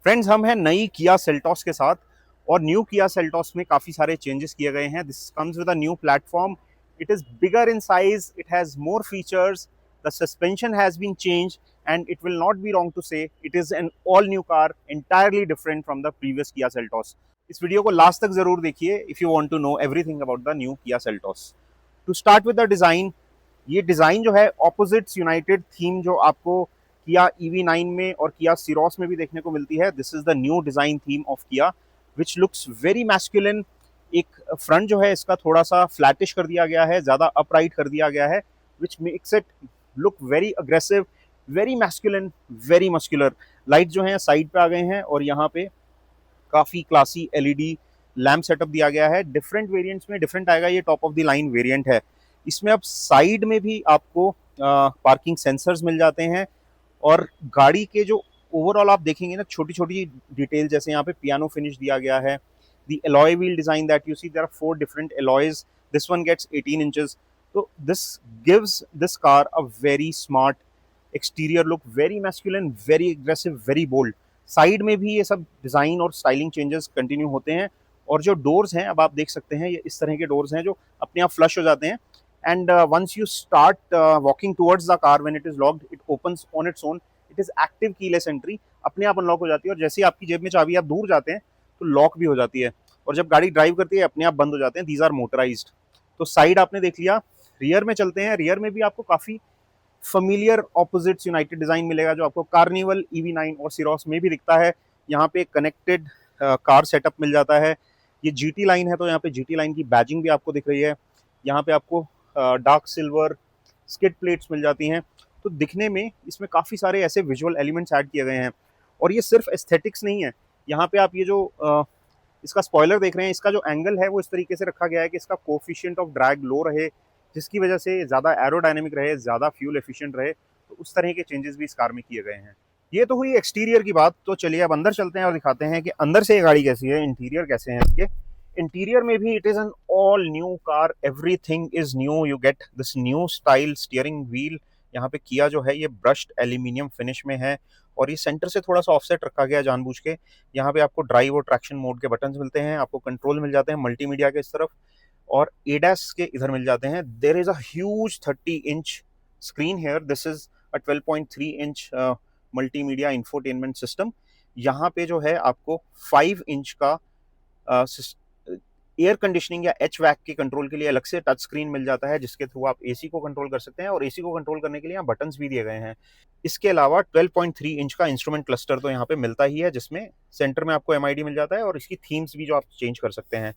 Friends, हम हैं नई किया सेल्टॉस के साथ। और न्यू किया सेल्टॉस में काफ़ी सारे चेंजेस किए गए हैं। This comes with a new platform. It is bigger in size, it has more features, the suspension has been change and it will not be wrong to say it is an all new car, entirely different from the previous Kia Seltos. इस video को last तक जरूर देखिए if you want to know everything about the new Kia Seltos. To start with the design, ये design जो है opposites United theme जो आपको किया EV9 में और किया सिरोस में भी देखने को मिलती है। This is the new design theme of किया विच लुक्स वेरी मैस्कुलिन। एक फ्रंट जो है इसका थोड़ा सा फ्लैटिश कर दिया गया है, ज़्यादा अपराइट कर दिया गया है, which makes it look very aggressive, very masculine, very muscular. Light जो है साइड पे आ गए हैं और यहाँ पे काफ़ी क्लासी LED लैम्प सेटअप दिया गया है। डिफरेंट वेरिएंट्स में डिफरेंट आएगा, ये top of the line variant है। इसमें अब साइड में भी आपको पार्किंग सेंसर्स मिल जाते हैं और गाड़ी के जो ओवरऑल आप देखेंगे ना, छोटी छोटी डिटेल, जैसे यहाँ पे पियानो फिनिश दिया गया है। The alloy wheel design that you see, there are 4 different alloys, this one gets 18 inches. तो this gives this car a very smart exterior look, very masculine, very aggressive, very bold. Side में भी ये सब design और styling changes continue होते हैं। और जो डोर्स हैं, अब आप देख सकते हैं, ये इस तरह के डोर्स हैं जो अपने आप फ्लश हो जाते हैं। And once you start walking towards the car, when it is locked, it opens on its own. It is active keyless entry, अपने आप अनलॉक हो जाती है। और जैसे ही आपकी जेब में चाबी, आप दूर जाते हैं तो लॉक भी हो जाती है। और जब गाड़ी ड्राइव करती है अपने आप बंद हो जाते हैं। These are motorized. तो साइड आपने देख लिया। रियर में चलते हैं। रियर में भी आपको काफ़ी familiar ऑपोजिट्स यूनाइटेड डिज़ाइन मिलेगा जो आपको कार्निवल EV9 और सिरोस में भी दिखता है। यहाँ पे कनेक्टेड कार सेटअप मिल जाता है। ये GT लाइन है तो यहाँ पे GT लाइन की बैजिंग भी आपको दिख रही है। यहाँ पे आपको डार्क सिल्वर स्किड प्लेट्स मिल जाती हैं। तो दिखने में इसमें काफ़ी सारे ऐसे विजुअल एलिमेंट्स ऐड किए गए हैं। और ये सिर्फ एस्थेटिक्स नहीं है। यहाँ पे आप ये जो इसका स्पॉइलर देख रहे हैं, इसका जो एंगल है वो इस तरीके से रखा गया है कि इसका कोफिशिएंट ऑफ ड्रैग लो रहे, जिसकी वजह से ज़्यादा एरोडायनेमिक रहे, ज़्यादा फ्यूल एफिशिएंट रहे। तो उस तरह के चेंजेस भी इस कार में किए गए हैं। ये तो हुई एक्सटीरियर की बात। तो चलिए अब अंदर चलते हैं और दिखाते हैं कि अंदर से ये गाड़ी कैसी है, इंटीरियर कैसे हैं इसके। इंटीरियर में भी it is an all new car, everything is new. You get this new style steering wheel. यहाँ पे किया जो है ये ब्रश्ड एल्यूमिनियम फिनिश में है और ये सेंटर से थोड़ा सा ऑफसेट रखा गया जानबूझ के। यहाँ पे आपको ड्राइव और ट्रैक्शन मोड के बटन्स मिलते हैं, आपको कंट्रोल मिल जाते हैं मल्टीमीडिया के इस तरफ, और एडास के इधर मिल जाते हैं। There is a huge 30-inch screen here. This is a 12.3-inch multimedia infotainment system. यहाँ पे जो है आपको 5 इंच का एयर कंडीशनिंग या HVAC के कंट्रोल के लिए अलग से टच स्क्रीन मिल जाता है, जिसके थ्रू आप AC को कंट्रोल कर सकते हैं। और AC को कंट्रोल करने के लिए यहाँ बटन्स भी दिए गए हैं। इसके अलावा 12.3 इंच का इंस्ट्रूमेंट क्लस्टर तो यहाँ पे मिलता ही है, जिसमें सेंटर में आपको MID मिल जाता है और इसकी थीम्स भी जो आप चेंज कर सकते हैं।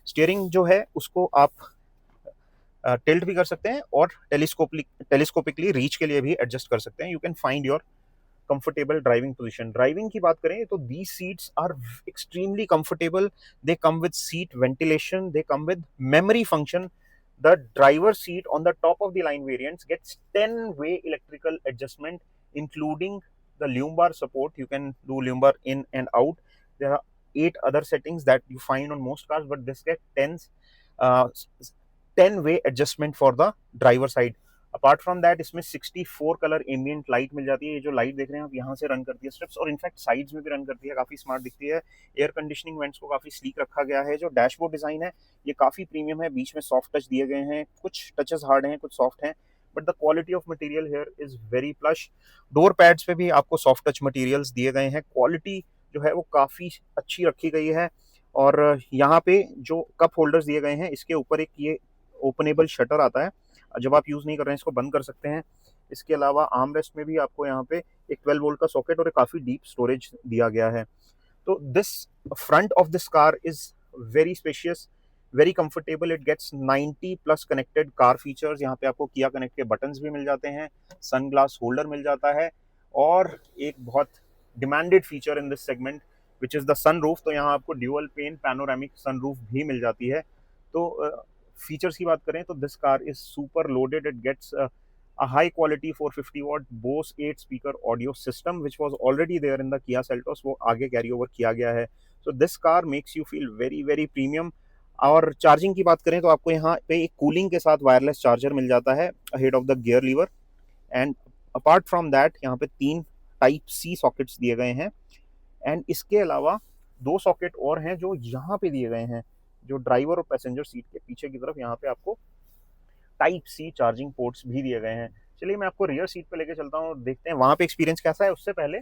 स्टीयरिंग जो है उसको आप टिल्ट भी कर सकते हैं और टेलीस्कोपिकली रीच के लिए भी एडजस्ट कर सकते हैं। You can find your comfortable driving position. Driving की बात करें तो the seats are extremely comfortable. They come with seat ventilation, they come with memory function. The driver seat on the top of the line variants gets 10-way electrical adjustment, including the lumbar support. You can do lumbar in and out. There are 8 other settings that you find on most cars, but this gets 10-way adjustment for the driver side. Apart from that इसमें 64 colour ambient light मिल जाती है। ये जो light देख रहे हैं आप, यहाँ से रन करती है स्ट्रिप्स और इनफैक्ट साइड्स में भी रन करती है, काफी स्मार्ट दिखती है। एयर कंडीशनिंग वेंट्स को काफी स्लीक रखा गया है। जो डैशबोर्ड डिजाइन है ये काफी प्रीमियम है, बीच में सॉफ्ट टच दिए गए हैं, कुछ टचेस हार्ड हैं, कुछ सॉफ्ट हैं, but the quality of material here is very plush. Door pads पे भी आपको सॉफ्ट टच मटेरियल्स दिए गए हैं। क्वालिटी जो है वो काफी अच्छी रखी गई है। और यहाँ पे जो कप होल्डर्स दिए गए हैं, इसके ऊपर एक ये ओपनेबल शटर आता है, जब आप यूज नहीं कर रहे हैं इसको बंद कर सकते हैं। इसके अलावा आर्म रेस्ट में भी आपको यहाँ पे एक 12 वोल्ट का सॉकेट और एक काफी डीप स्टोरेज दिया गया है। तो this front of this car is very spacious, very comfortable. It gets 90 plus connected car features. यहाँ पे आपको किया कनेक्ट के बटन्स भी मिल जाते हैं, सन ग्लास होल्डर मिल जाता है, और एक बहुत demanded feature in this segment which is the sunroof. तो यहाँ आपको ड्यूअल पेन पैनोरामिक सनरूफ भी मिल जाती है। तो फीचर्स की बात करें तो this car is super loaded. It gets a high quality 450 watt Bose 8 speaker audio system which was already there in the Kia Seltos, वो आगे कैरी ओवर किया गया है। So this car makes you feel very very premium। और charging की बात करें तो आपको यहाँ पे एक कूलिंग के साथ वायरलेस चार्जर मिल जाता है ahead of the gear lever। And apart from that यहाँ पे 3 Type C सॉकेट्स दिए गए हैं। एंड इसके अलावा 2 सॉकेट और हैं जो यहाँ पे दिए गए हैं, जो ड्राइवर और पैसेंजर सीट के पीछे की तरफ यहाँ पे आपको टाइप सी चार्जिंग पोर्ट्स भी दिए गए हैं। चलिए मैं आपको रियर सीट पे लेके चलता हूँ और देखते हैं वहाँ पे एक्सपीरियंस कैसा है। उससे पहले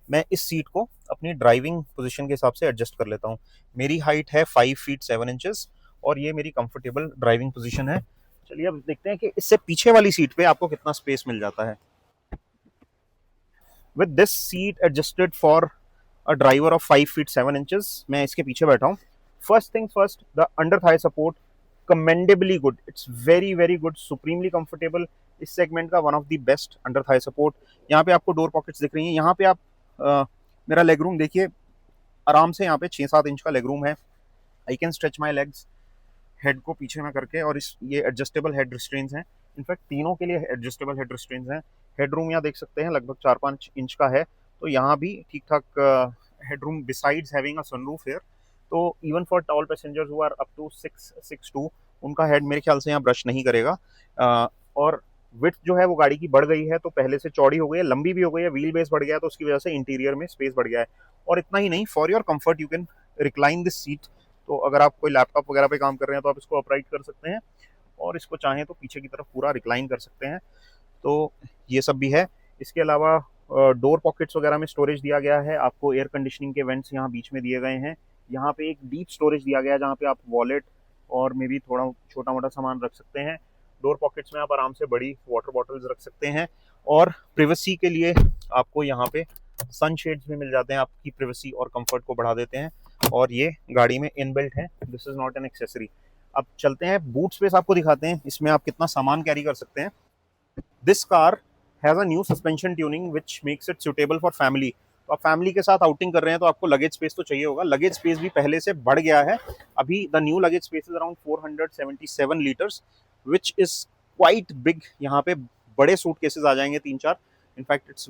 मैं इस सीट को अपनी ड्राइविंग पोजीशन के हिसाब से एडजस्ट कर लेता हूँ। मेरी हाइट है 5 फीट 7 इंचेस और ये मेरी कंफर्टेबल ड्राइविंग पोजीशन है। चलिए अब देखते हैं कि इससे पीछे वाली सीट पे आपको कितना स्पेस मिल जाता है। With this seat adjusted for a driver of 5 feet 7 inches, मैं इसके पीछे बैठा हूँ। First thing first, the under Thai support commendably good, it's very good, supremely comfortable। इस सेगमेंट का one of the best under Thai support. यहाँ पे आपको डोर पॉकेट्स दिख रही हैं। यहाँ पे आप मेरा लेग रूम देखिए, आराम से यहाँ पे 6-7 इंच का लेग रूम है। I can stretch my legs head को पीछे में करके, और इस ये एडजस्टेबल हेड रिस्ट्रेन्स हैं। इनफैक्ट तीनों के लिए एडजस्टेबल हेड रिस्ट्रेन्स हैं। हेड रूम यहाँ देख सकते हैं लगभग 4-5 इंच का है, तो यहाँ भी ठीक ठाक head room besides having a sunroof here. तो even for tall passengers who are up to 6'2", उनका हेड मेरे ख्याल से यहाँ ब्रश नहीं करेगा। और विड्थ जो है वो गाड़ी की बढ़ गई है, तो पहले से चौड़ी हो गई है, लंबी भी हो गई है, व्हील बेस बढ़ गया है, तो उसकी वजह से इंटीरियर में स्पेस बढ़ गया है। और इतना ही नहीं, for your comfort you can recline this seat. तो अगर आप कोई लैपटॉप वगैरह पे काम कर रहे हैं तो आप इसको अपराइट कर सकते हैं, और इसको चाहें तो पीछे की तरफ पूरा रिक्लाइन कर सकते हैं। तो ये सब भी है। इसके अलावा डोर पॉकेट्स वगैरह में स्टोरेज दिया गया है। आपको एयर कंडीशनिंग के वेंट्स यहाँ बीच में दिए गए हैं। यहाँ पे एक डीप स्टोरेज दिया गया है जहाँ पे आप वॉलेट और मे भी थोड़ा छोटा मोटा सामान रख सकते हैं। डोर पॉकेट्स में आप आराम से बड़ी वाटर बॉटल्स रख सकते हैं, और प्रिवेसी के लिए आपको यहाँ पे सन शेड्स भी मिल जाते हैं, आपकी प्रिवेसी और कंफर्ट को बढ़ा देते हैं। और ये गाड़ी में इनबिल्ट है, this is not an accessory. अब चलते हैं बूट स्पेस आपको दिखाते हैं, इसमें आप कितना सामान कैरी कर सकते हैं। This car has a new suspension tuning which makes it suitable for family. तो आप फैमिली के साथ आउटिंग कर रहे हैं तो आपको लगेज स्पेस तो चाहिए होगा। लगेज स्पेस भी पहले से बढ़ गया है। अभी the new luggage space is around 477 litres which is quite big. यहाँ पे बड़े सूट केसेस आ जाएंगे 3-4। In fact it's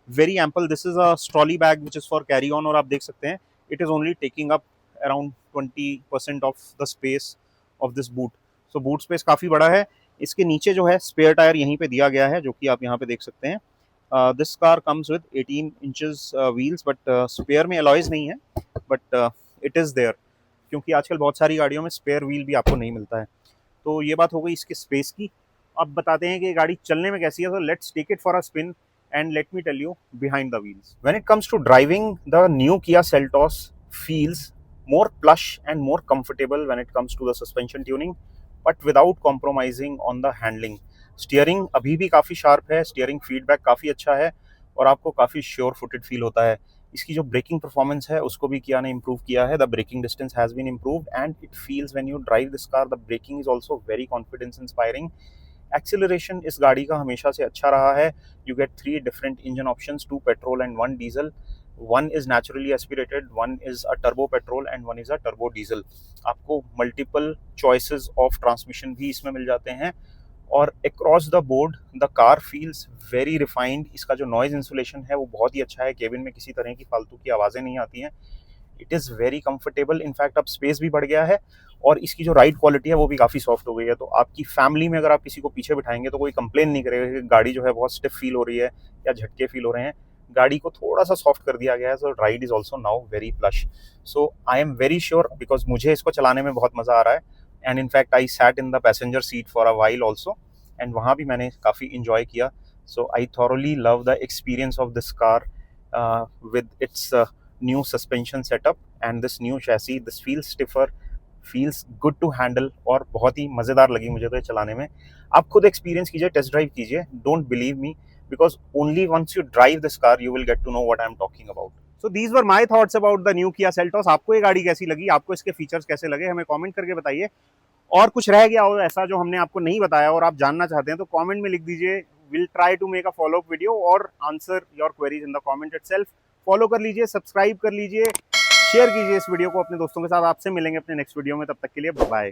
very ample. This is a trolley bag which is for carry on, और आप देख सकते हैं it is only taking up around 20% of the space of this boot. So boot space काफ़ी बड़ा है। इसके नीचे जो है स्पेयर टायर यहीं पे दिया गया है, जो कि आप यहाँ पे देख सकते हैं। This car comes with 18 inches wheels, but spare में अलॉयज नहीं है, बट इट इज़ देयर, क्योंकि आजकल बहुत सारी गाड़ियों में स्पेयर व्हील भी आपको नहीं मिलता है। तो ये बात हो गई इसके स्पेस की। अब बताते हैं कि गाड़ी चलने में कैसी है। तो let's take it for a spin and let me tell you behind the wheels. When it comes to driving, the new Kia Seltos feels more plush and more comfortable when it comes to the suspension tuning, but without compromising on the handling. Steering अभी भी काफ़ी sharp है, steering feedback काफ़ी अच्छा है, और आपको काफ़ी श्योर फुटेड फील होता है। इसकी जो ब्रेकिंग परफॉर्मेंस है उसको भी किया ने इम्प्रूव किया है। The braking distance has been improved and it feels when you drive this car, the braking is also very confidence inspiring. Acceleration इस गाड़ी का हमेशा से अच्छा रहा है। You get 3 different engine options, 2 petrol and 1 diesel. 1 is naturally aspirated, 1 is a turbo petrol and 1 is a turbo diesel. आपको multiple choices of transmission भी इसमें मिल जाते हैं, और across the board the car feels very refined. इसका जो noise insulation है वो बहुत ही अच्छा है, केबिन में किसी तरह की फालतू की आवाज़ें नहीं आती हैं। It is very comfortable. In fact अब स्पेस भी बढ़ गया है, और इसकी जो राइड क्वालिटी है वो भी काफ़ी सॉफ्ट हो गई है। तो आपकी फैमिली में अगर आप किसी को पीछे बिठाएंगे तो कोई कंप्लेन नहीं करेगा कि गाड़ी जो है बहुत स्टिफ फील हो रही है या झटके फील हो रहे हैं। गाड़ी को थोड़ा सा सॉफ्ट कर दिया गया है, so ride is also now very plush. So I am very sure, because मुझे इसको चलाने में बहुत मज़ा आ रहा है, and in fact I sat in the passenger seat for a while also, and वहाँ भी मैंने काफ़ी इंजॉय किया। So I thoroughly love the experience of this car with its new suspension setup and this new chassis. This feels stiffer, feels good to handle, और बहुत ही मज़ेदार लगी मुझे तो ये चलाने में। आप खुद एक्सपीरियंस कीजिए, टेस्ट ड्राइव कीजिए। Don't believe me, because only once you drive this car you will get to know what I am talking about. So these were my thoughts about the new Kia Seltos. आपको ये गाड़ी कैसी लगी, आपको इसके features कैसे लगे, हमें कमेंट करके बताइए। और कुछ रह गया हो ऐसा जो हमने आपको नहीं बताया और आप जानना चाहते हैं तो कमेंट में लिख दीजिए। Will try to make a follow up video और answer your queries in the comment itself. Follow कर लीजिए, सब्सक्राइब कर लीजिए, शेयर कीजिए इस वीडियो को अपने दोस्तों के साथ। आपसे मिलेंगे अपने नेक्स्ट वीडियो में, तब तक के लिए बाय बाय।